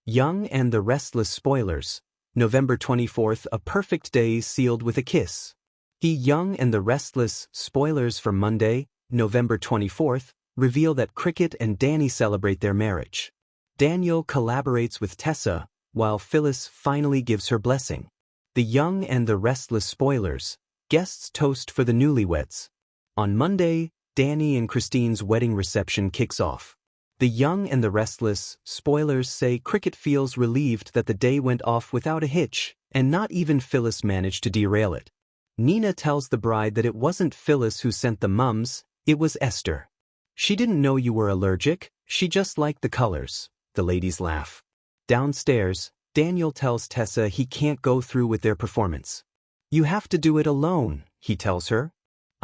Young and the Restless spoilers. November 24th, a perfect day sealed with a kiss. Young and the Restless spoilers for Monday, November 24th, reveal that Cricket and Danny celebrate their marriage. Daniel collaborates with Tessa, while Phyllis finally gives her blessing. The Young and the Restless spoilers. Guests toast for the newlyweds. On Monday, Danny and Christine's wedding reception kicks off. The Young and the Restless spoilers say Cricket feels relieved that the day went off without a hitch, and not even Phyllis managed to derail it. Nina tells the bride that it wasn't Phyllis who sent the mums, it was Esther. She didn't know you were allergic, she just liked the colors. The ladies laugh. Downstairs, Daniel tells Tessa he can't go through with their performance. You have to do it alone, he tells her.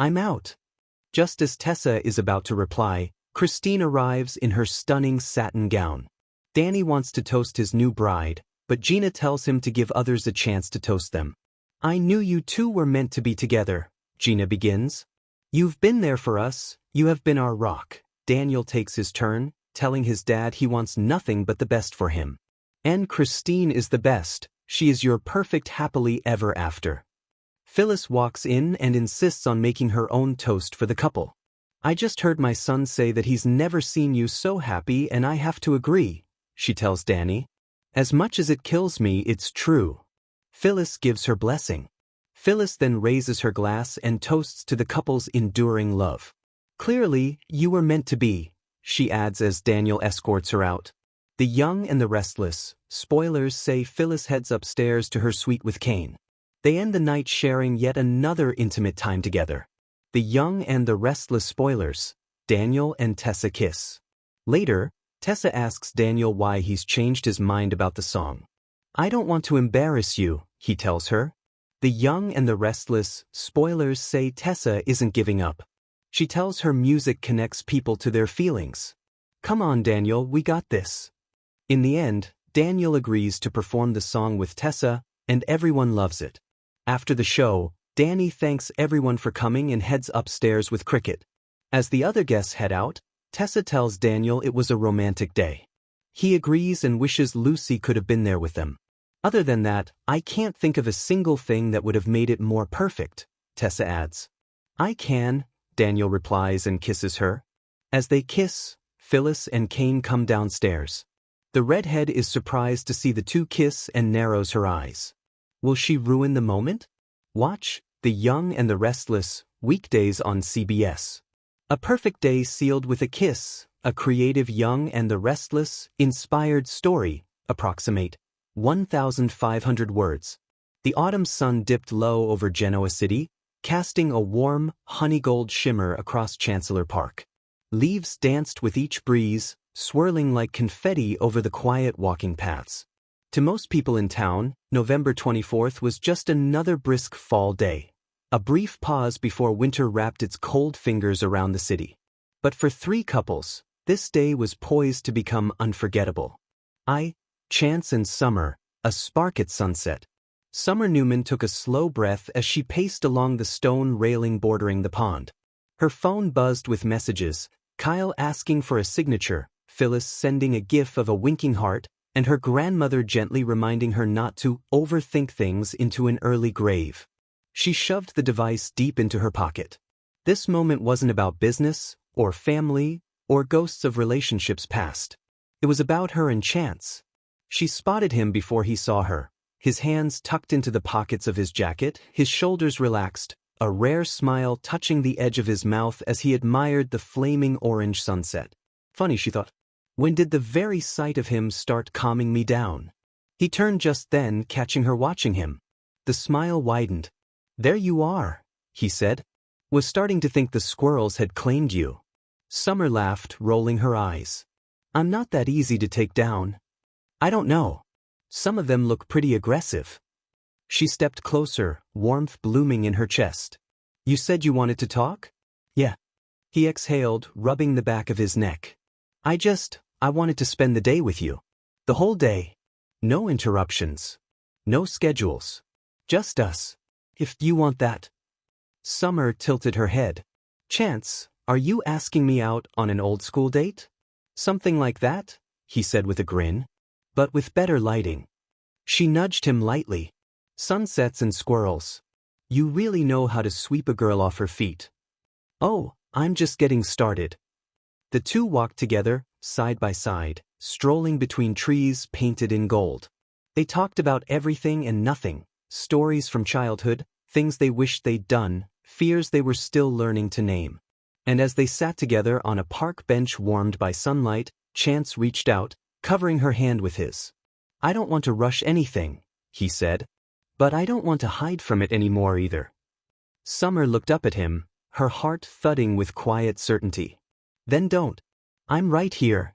I'm out. Just as Tessa is about to reply, Christine arrives in her stunning satin gown. Danny wants to toast his new bride, but Gina tells him to give others a chance to toast them. I knew you two were meant to be together, Gina begins. You've been there for us, you have been our rock. Daniel takes his turn, telling his dad he wants nothing but the best for him. And Christine is the best, she is your perfect happily ever after. Phyllis walks in and insists on making her own toast for the couple. I just heard my son say that he's never seen you so happy and I have to agree, she tells Danny. As much as it kills me, it's true. Phyllis gives her blessing. Phyllis then raises her glass and toasts to the couple's enduring love. Clearly, you were meant to be, she adds as Daniel escorts her out. The Young and the Restless spoilers say Phyllis heads upstairs to her suite with Kane. They end the night sharing yet another intimate time together. The Young and the Restless spoilers. Daniel and Tessa kiss. Later, Tessa asks Daniel why he's changed his mind about the song. I don't want to embarrass you, he tells her. The Young and the Restless spoilers say Tessa isn't giving up. She tells her music connects people to their feelings. Come on, Daniel, we got this. In the end, Daniel agrees to perform the song with Tessa, and everyone loves it. After the show, Danny thanks everyone for coming and heads upstairs with Cricket. As the other guests head out, Tessa tells Daniel it was a romantic day. He agrees and wishes Lucy could have been there with them. Other than that, I can't think of a single thing that would have made it more perfect, Tessa adds. I can, Daniel replies and kisses her. As they kiss, Phyllis and Kane come downstairs. The redhead is surprised to see the two kiss and narrows her eyes. Will she ruin the moment? Watch The Young and the Restless, weekdays on CBS. A perfect day sealed with a kiss, a creative Young and the Restless, inspired story, approximate 1,500 words. The autumn sun dipped low over Genoa City, casting a warm, honey-gold shimmer across Chancellor Park. Leaves danced with each breeze, swirling like confetti over the quiet walking paths. To most people in town, November 24th was just another brisk fall day. A brief pause before winter wrapped its cold fingers around the city. But for three couples, this day was poised to become unforgettable. Chance and Summer, a spark at sunset. Summer Newman took a slow breath as she paced along the stone railing bordering the pond. Her phone buzzed with messages, Kyle asking for a signature, Phyllis sending a gif of a winking heart, and her grandmother gently reminding her not to overthink things into an early grave. She shoved the device deep into her pocket. This moment wasn't about business, or family, or ghosts of relationships past. It was about her and Chance. She spotted him before he saw her, his hands tucked into the pockets of his jacket, his shoulders relaxed, a rare smile touching the edge of his mouth as he admired the flaming orange sunset. Funny, she thought. When did the very sight of him start calming me down? He turned just then, catching her watching him. The smile widened. There you are, he said. Was starting to think the squirrels had claimed you. Summer laughed, rolling her eyes. I'm not that easy to take down. I don't know. Some of them look pretty aggressive. She stepped closer, warmth blooming in her chest. You said you wanted to talk? Yeah. He exhaled, rubbing the back of his neck. I wanted to spend the day with you. The whole day. No interruptions. No schedules. Just us. If you want that. Summer tilted her head. Chance, are you asking me out on an old school date? Something like that? He said with a grin. but with better lighting. She nudged him lightly. Sunsets and squirrels. You really know how to sweep a girl off her feet. Oh, I'm just getting started. The two walked together, side by side, strolling between trees painted in gold. They talked about everything and nothing, stories from childhood, things they wished they'd done, fears they were still learning to name. And as they sat together on a park bench warmed by sunlight, Chance reached out, covering her hand with his. I don't want to rush anything, he said. But I don't want to hide from it anymore either. Summer looked up at him, her heart thudding with quiet certainty. Then don't. I'm right here.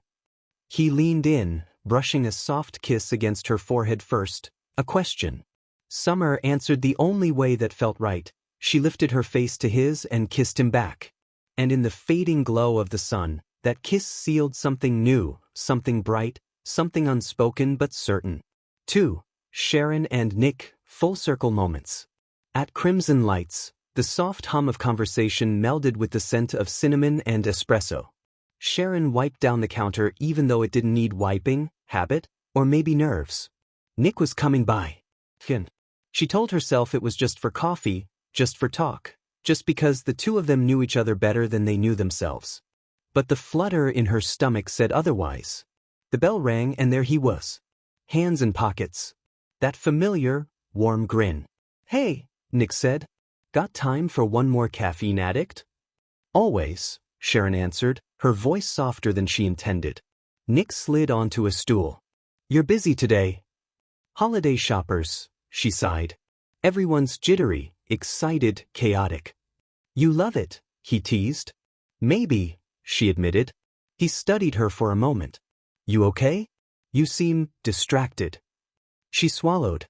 He leaned in, brushing a soft kiss against her forehead first, a question. Summer answered the only way that felt right. She lifted her face to his and kissed him back. And in the fading glow of the sun, that kiss sealed something new, something bright, something unspoken but certain. 2. Sharon and Nick, full circle moments. At Crimson Lights, the soft hum of conversation melded with the scent of cinnamon and espresso. Sharon wiped down the counter even though it didn't need wiping, habit, or maybe nerves. Nick was coming by. She told herself it was just for coffee, just for talk, just because the two of them knew each other better than they knew themselves. But the flutter in her stomach said otherwise. The bell rang and there he was. Hands in pockets. That familiar, warm grin. Hey, Nick said. Got time for one more caffeine addict? Always, Sharon answered, her voice softer than she intended. Nick slid onto a stool. You're busy today. Holiday shoppers, she sighed. Everyone's jittery, excited, chaotic. You love it, he teased. Maybe, she admitted. He studied her for a moment. You okay? You seem distracted. She swallowed.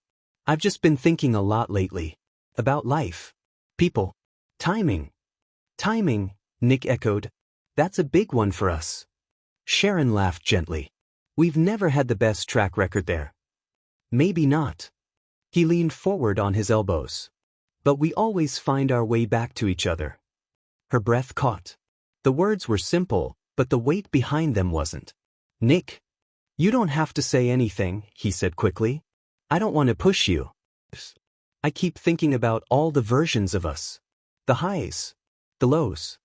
I've just been thinking a lot lately. About life. People. Timing. Timing, Nick echoed. That's a big one for us. Sharon laughed gently. We've never had the best track record there. Maybe not. He leaned forward on his elbows. But we always find our way back to each other. Her breath caught. The words were simple, but the weight behind them wasn't. Nick. You don't have to say anything, he said quickly. I don't want to push you. I keep thinking about all the versions of us. The highs. The lows.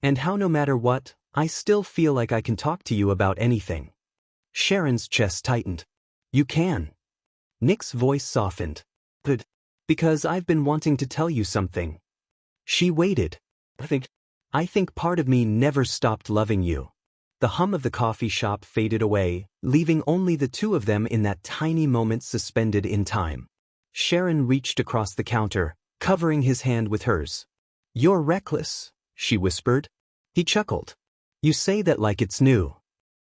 And how no matter what, I still feel like I can talk to you about anything. Sharon's chest tightened. You can. Nick's voice softened. Good. Because I've been wanting to tell you something. She waited. I think part of me never stopped loving you. The hum of the coffee shop faded away, leaving only the two of them in that tiny moment suspended in time. Sharon reached across the counter, covering his hand with hers. You're reckless, she whispered. He chuckled. You say that like it's new.